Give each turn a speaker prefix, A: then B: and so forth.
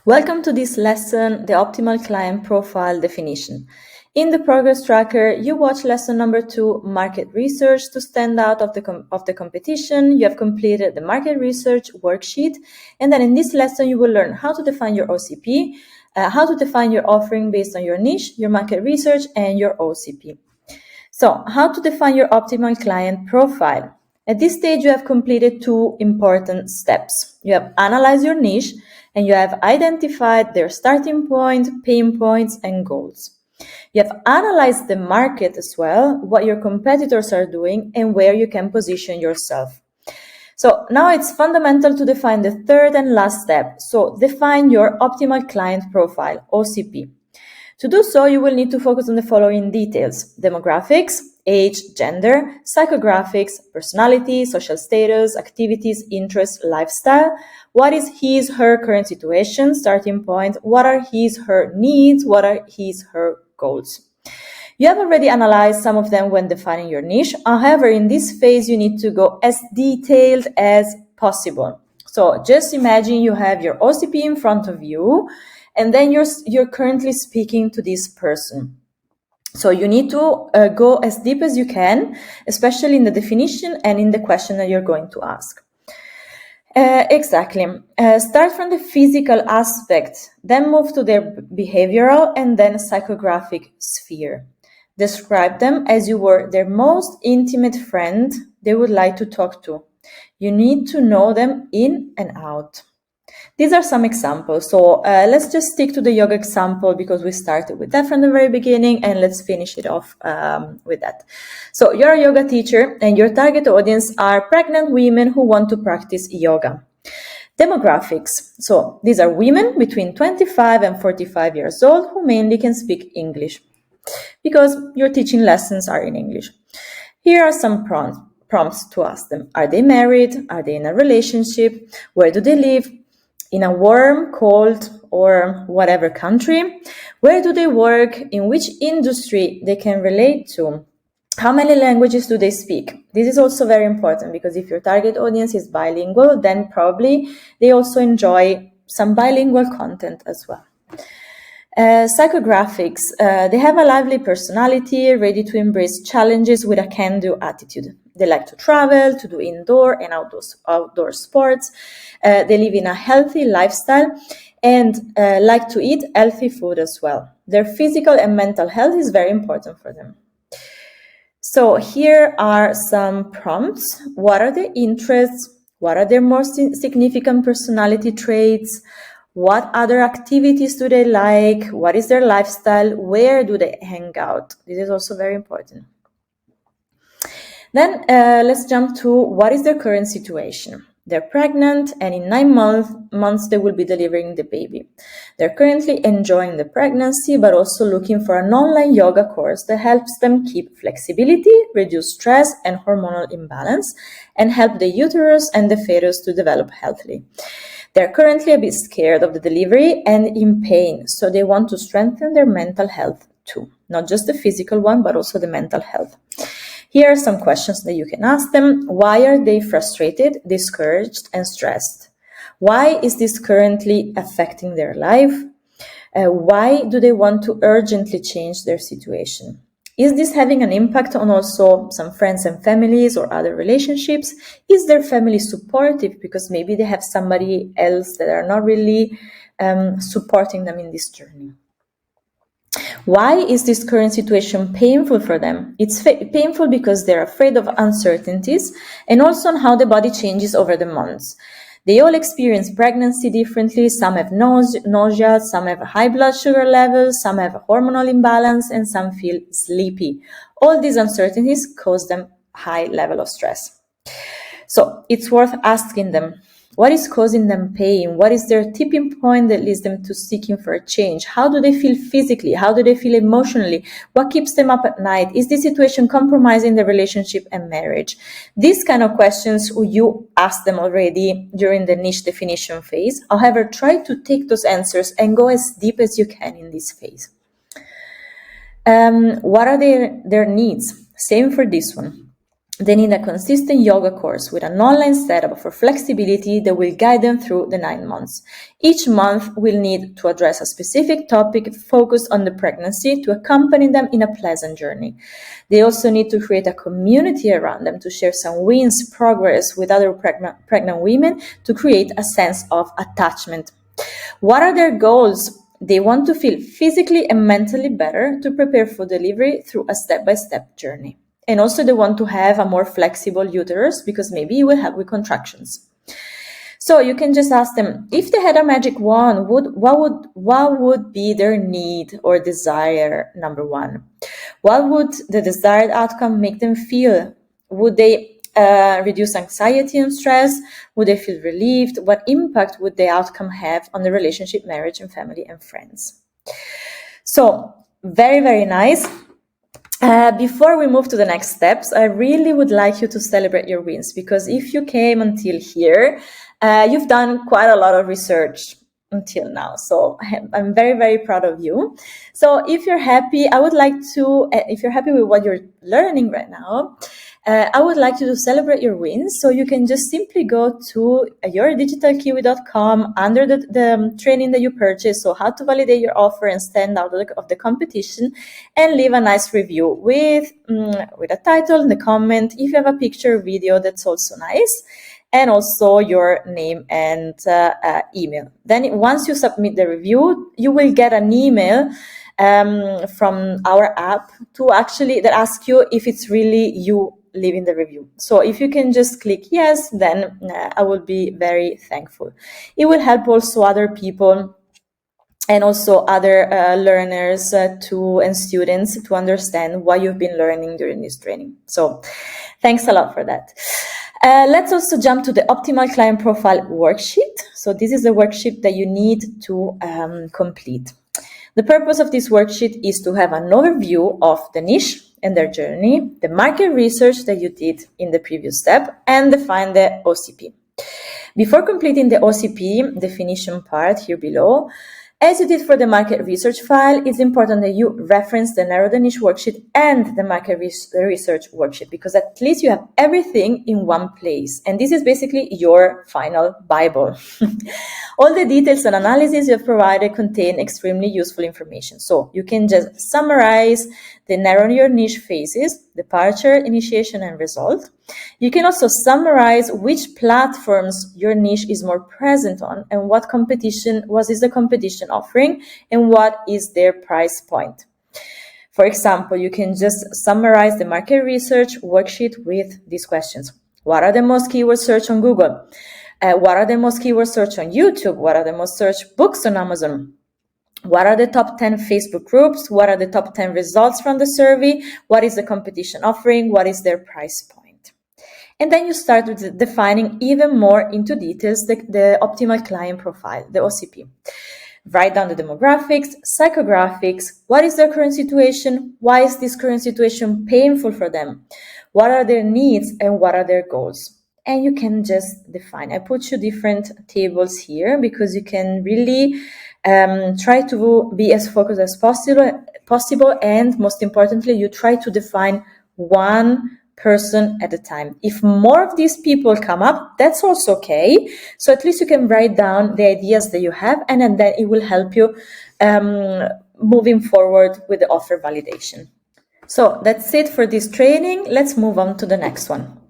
A: Welcome to this lesson, the optimal client profile definition. In the progress tracker, you watch lesson number 2, market research, to stand out of the competition. You have completed the market research worksheet. And then in this lesson, you will learn how to define your OCP, how to define your offering based on your niche, your market research, and your OCP. So, how to define your optimal client profile? At this stage, you have completed 2 important steps. You have analyzed your niche and you have identified their starting point, pain points, and goals. You have analyzed the market as well, what your competitors are doing, and where you can position yourself. So now it's fundamental to define the third and last step. So define your optimal client profile, OCP. To do so, you will need to focus on the following details: demographics, age, gender, psychographics, personality, social status, activities, interests, lifestyle. What is his, her current situation, starting point? What are his, her needs? What are his, her goals? You have already analyzed some of them when defining your niche. However, in this phase, you need to go as detailed as possible. So just imagine you have your OCP in front of you, and then you're currently speaking to this person. So you need to go as deep as you can, especially in the definition and in the question that you're going to ask. Exactly. Start from the physical aspect, then move to their behavioral and then psychographic sphere. Describe them as you were their most intimate friend they would like to talk to. You need to know them in and out. These are some examples. So let's just stick to the yoga example because we started with that from the very beginning, and let's finish it off with that. So you're a yoga teacher and your target audience are pregnant women who want to practice yoga. Demographics. So these are women between 25 and 45 years old who mainly can speak English because your teaching lessons are in English. Here are some prompts to ask them. Are they married? Are they in a relationship? Where do they live? In a warm, cold, or whatever country? Where do they work? In which industry they can relate to? How many languages do they speak? This is also very important because if your target audience is bilingual, then probably they also enjoy some bilingual content as well. Psychographics, they have a lively personality, ready to embrace challenges with a can-do attitude. They like to travel, to do indoor and outdoor sports. They live in a healthy lifestyle and like to eat healthy food as well. Their physical and mental health is very important for them. So here are some prompts. What are their interests? What are their most significant personality traits? What other activities do they like? What is their lifestyle? Where do they hang out? This is also very important. Then let's jump to what is their current situation. They're pregnant and in 9 months they will be delivering the baby. They're currently enjoying the pregnancy but also looking for an online yoga course that helps them keep flexibility, reduce stress and hormonal imbalance, and help the uterus and the fetus to develop healthily. They're currently a bit scared of the delivery and in pain, so they want to strengthen their mental health too. Not just the physical one, but also the mental health. Here are some questions that you can ask them. Why are they frustrated, discouraged, and stressed? Why is this currently affecting their life? Why do they want to urgently change their situation? Is this having an impact on also some friends and families or other relationships? Is their family supportive because maybe they have somebody else that are not really supporting them in this journey? Why is this current situation painful for them? It's painful because they're afraid of uncertainties and also on how the body changes over the months. They all experience pregnancy differently. Some have nausea, some have high blood sugar levels, some have a hormonal imbalance, and some feel sleepy. All these uncertainties cause them high level of stress. So it's worth asking them, what is causing them pain? What is their tipping point that leads them to seeking for a change? How do they feel physically? How do they feel emotionally? What keeps them up at night? Is this situation compromising their relationship and marriage? These kind of questions you asked them already during the niche definition phase. However, try to take those answers and go as deep as you can in this phase. What are their needs? Same for this one. They need a consistent yoga course with an online setup for flexibility that will guide them through the 9 months. Each month will need to address a specific topic focused on the pregnancy to accompany them in a pleasant journey. They also need to create a community around them to share some wins, progress with other pregnant women to create a sense of attachment. What are their goals? They want to feel physically and mentally better to prepare for delivery through a step-by-step journey. And also they want to have a more flexible uterus because maybe you will have with contractions. So you can just ask them, if they had a magic wand, what would be their need or desire, number one? What would the desired outcome make them feel? Would they reduce anxiety and stress? Would they feel relieved? What impact would the outcome have on the relationship, marriage, and family and friends? So very, very nice. Before we move to the next steps, I really would like you to celebrate your wins, because if you came until here, you've done quite a lot of research until now. So I'm very, very proud of you. So if you're happy, I would like to, if you're happy with what you're learning right now, I would like you to celebrate your wins. So you can just simply go to yourdigitalkiwi.com under the training that you purchased. So how to validate your offer and stand out of the competition, and leave a nice review with a title and the comment. If you have a picture or video, that's also nice. And also your name and email. Then once you submit the review, you will get an email from our app that asks you if it's really you leaving the review. So if you can just click yes, then I will be very thankful. It will help also other people and also other learners and students to understand what you've been learning during this training. So thanks a lot for that. Let's also jump to the optimal client profile worksheet. So this is a worksheet that you need to complete. The purpose of this worksheet is to have an overview of the niche and their journey, the market research that you did in the previous step, and define the OCP. Before completing the OCP definition part here below, as you did for the market research file, it's important that you reference the narrow the niche worksheet and the market research worksheet, because at least you have everything in one place. And this is basically your final Bible. All the details and analysis you have provided contain extremely useful information. So you can just summarize the narrow your niche phases: departure, initiation, and result. You can also summarize which platforms your niche is more present on and what is the competition offering and what is their price point. For example, you can just summarize the market research worksheet with these questions. What are the most keywords searched on Google? What are the most keywords searched on YouTube? What are the most searched books on Amazon? What are the top 10 Facebook groups? What are the top 10 results from the survey? What is the competition offering? What is their price point? And then you start with defining even more into details the optimal client profile, the OCP. Write down the demographics, psychographics, what is their current situation, why is this current situation painful for them, what are their needs, and what are their goals. And you can just define. I put you different tables here because you can really try to be as focused as possible, and most importantly, you try to define one person at a time. If more of these people come up, that's also okay. So at least you can write down the ideas that you have, and then it will help you moving forward with the offer validation. So that's it for this training. Let's move on to the next one.